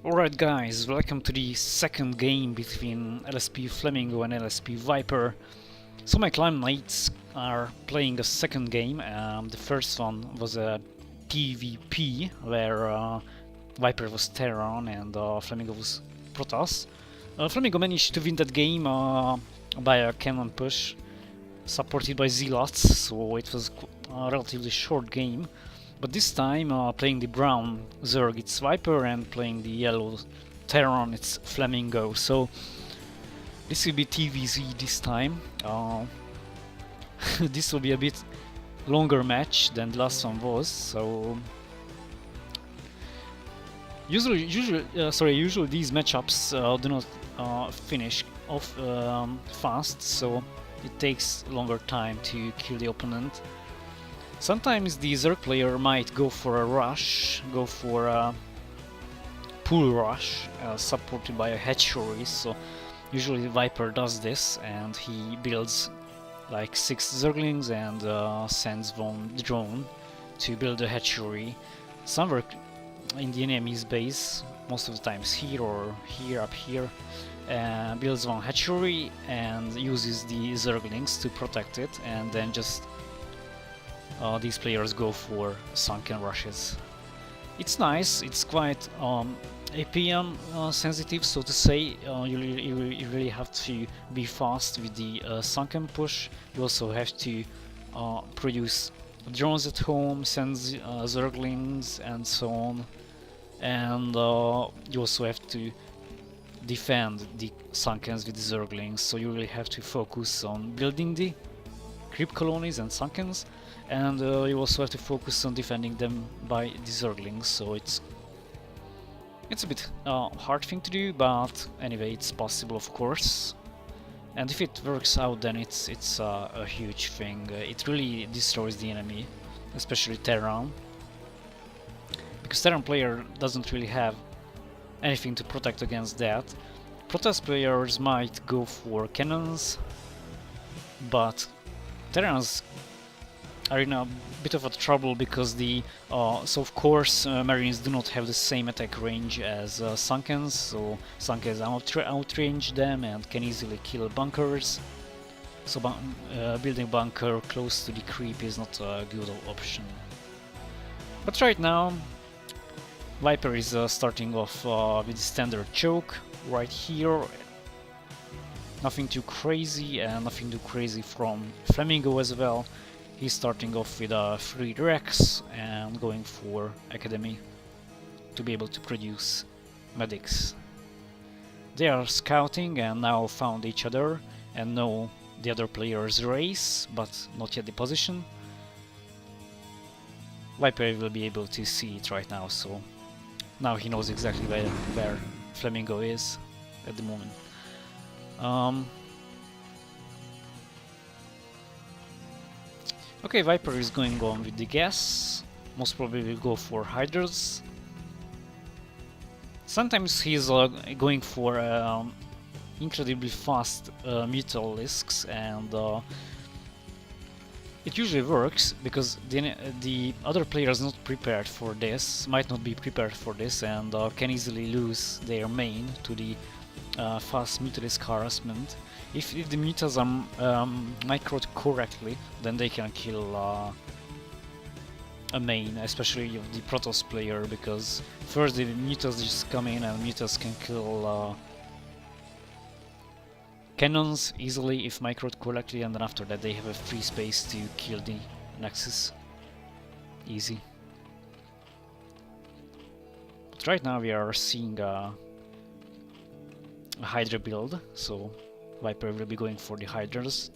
Alright guys, welcome to the second game between LsP Flamingo and LsP Viper. So my clan mates are playing a second game. The first one was a PvP where Viper was Terran and Flamingo was Protoss. Flamingo managed to win that game by a cannon push supported by Zealots, so it was a relatively short game. But this time, playing the brown Zerg, it's Viper, and playing the yellow Terran, it's Flamingo. So this will be TVZ this time. This will be a bit longer match than the last one was. So usually these matchups do not finish off fast, so it takes longer time to kill the opponent. Sometimes the Zerg player might go for a rush, go for a pull rush, supported by a hatchery. So usually Viper does this, and he builds like 6 Zerglings and sends one drone to build a hatchery somewhere in the enemy's base, most of the times here or here, up here. Builds one hatchery and uses the Zerglings to protect it, and then just these players go for sunken rushes. It's nice, it's quite APM sensitive, so to say. You really have to be fast with the sunken push. You also have to produce drones at home, send Zerglings and so on. And you also have to defend the sunkens with the Zerglings, so you really have to focus on building the creep colonies and sunkens, and you also have to focus on defending them by the Zerglings, so it's a bit hard thing to do, but anyway, it's possible, of course. And if it works out, then it's a huge thing. It really destroys the enemy, especially Terran, because Terran player doesn't really have anything to protect against that. Protoss players might go for cannons, but Terrans are in a bit of a trouble because so of course Marines do not have the same attack range as Sunkens, so Sunkens outrange them and can easily kill bunkers. So building bunker close to the creep is not a good option. But right now Viper is starting off with the standard choke right here. Nothing too crazy, and nothing too crazy from Flamingo as well. He's starting off with a 3 Rex and going for Academy to be able to produce medics. They are scouting and now found each other and know the other player's race, but not yet the position. Viper will be able to see it right now, so now he knows exactly where Flamingo is at the moment. Okay, Viper is going on with the gas. Most probably will go for Hydras. Sometimes he's going for incredibly fast Mutalisks, and it usually works because the other player is not prepared for this, might not be prepared for this, and can easily lose their main to the fast Mutalisk harassment. If the mutas are microed correctly, then they can kill a main, especially of the Protoss player, because first the mutas just come in and mutas can kill cannons easily if microed correctly, and then after that they have a free space to kill the Nexus. Easy. But right now we are seeing a Hydra build, so Viper will be going for the Hydras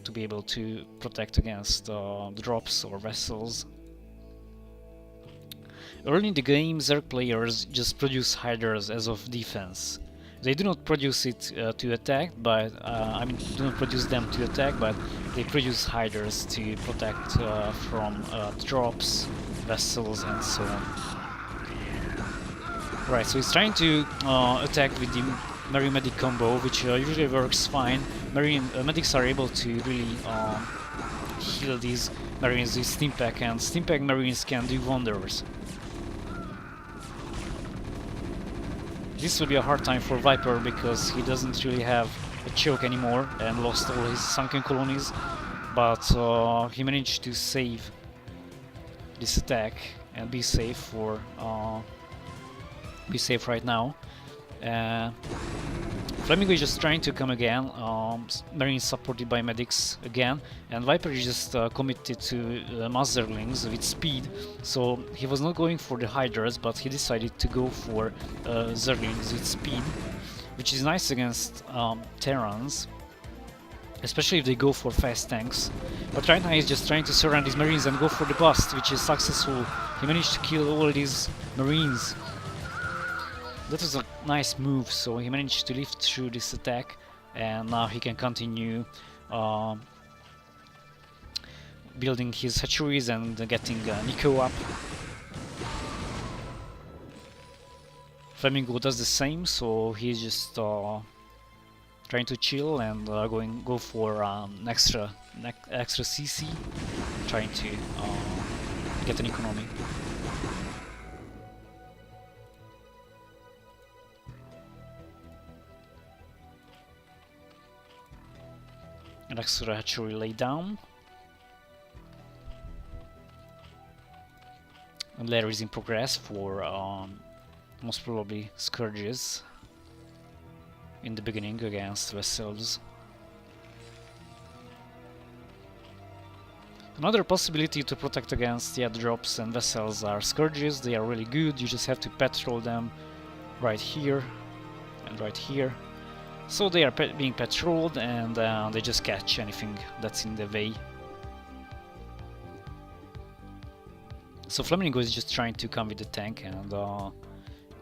to be able to protect against drops or vessels. Early in the game, Zerg players just produce Hydras as of defense. They do not produce it to attack, but do not produce them to attack, but they produce Hydras to protect from drops, vessels, and so on. Right, so he's trying to attack with the Marine Medic combo, which usually works fine. Medics are able to really heal these Marines with Stimpack, and Stimpack Marines can do wonders. This will be a hard time for Viper because he doesn't really have a choke anymore and lost all his sunken colonies, but he managed to save this attack and be safe right now. Flamingo is just trying to come again, Marine supported by medics again, and Viper is just committed to Masterlings with speed, so he was not going for the Hydras, but he decided to go for Zerglings with speed, which is nice against Terrans, especially if they go for fast tanks. But right now he's just trying to surround these Marines and go for the bust, which is successful. He managed to kill all these Marines. That was a nice move, so he managed to lift through this attack, and now he can continue building his hatcheries and getting Nico up. Flamingo does the same, so he's just trying to chill and go for extra CC, trying to get an economy. An extra hatchery lay down. And later is in progress for most probably Scourges in the beginning against vessels. Another possibility to protect against drops and vessels are Scourges. They are really good, you just have to patrol them right here and right here. So they are being patrolled, and they just catch anything that's in the way. So Flamingo is just trying to come with the tank and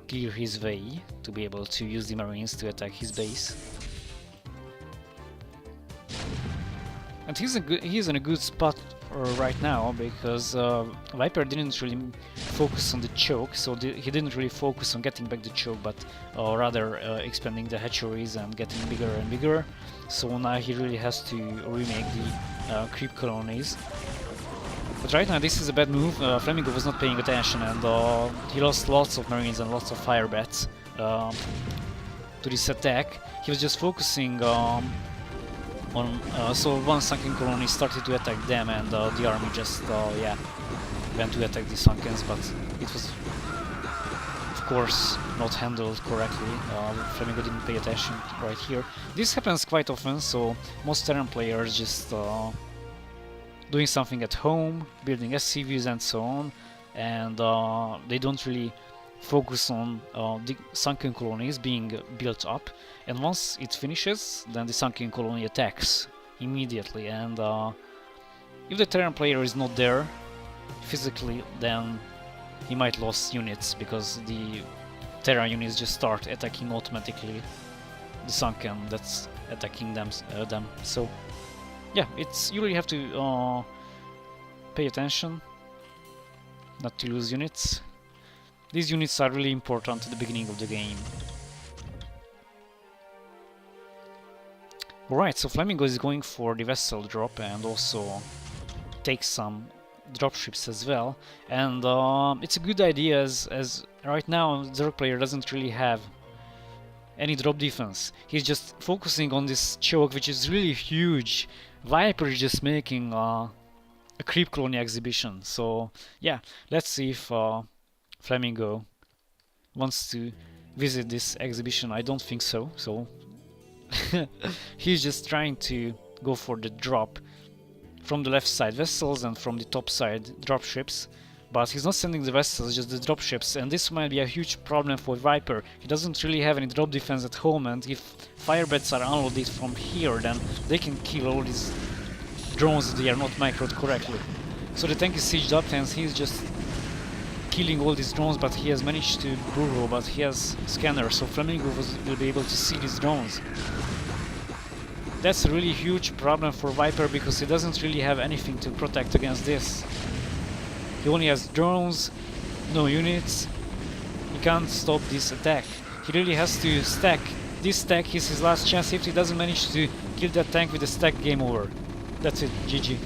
clear his way to be able to use the Marines to attack his base. And he's in a good spot right now because Viper didn't really focus on the choke, so he didn't really focus on getting back the choke, but rather expanding the hatcheries and getting bigger and bigger. So now he really has to remake the creep colonies. But right now this is a bad move. Flamingo was not paying attention, and he lost lots of Marines and lots of fire bats to this attack. He was just focusing so one sunken colony started to attack them, and the army just went to attack the sunkens, but it was of course not handled correctly. Flamingo didn't pay attention right here. This happens quite often, so most Terran players just doing something at home, building SCVs and so on, and they don't really focus on the sunken colonies being built up, and once it finishes, then the sunken colony attacks immediately, and if the Terran player is not there physically, then he might lose units, because the Terran units just start attacking automatically the sunken that's attacking them. So yeah, you really have to pay attention not to lose units. These units are really important at the beginning of the game. Alright, so Flamingo is going for the vessel drop and also takes some dropships as well. And it's a good idea as right now Zerg player doesn't really have any drop defense. He's just focusing on this choke, which is really huge. Viper is just making a creep colony exhibition. So yeah, let's see if Flamingo wants to visit this exhibition. I don't think so. So he's just trying to go for the drop from the left side vessels and from the top side dropships, but he's not sending the vessels, just the dropships, and this might be a huge problem for Viper. He doesn't really have any drop defense at home, and if firebats are unloaded from here, then they can kill all these drones if they are not microed correctly. So the tank is sieged up and he's just killing all these drones, but he has managed to burrow, but he has scanner, so Flamingo will be able to see these drones. That's a really huge problem for Viper, because he doesn't really have anything to protect against this. He only has drones, no units. He can't stop this attack. He really has to stack. This stack is his last chance. If he doesn't manage to kill that tank with a stack, game over. That's it, GG.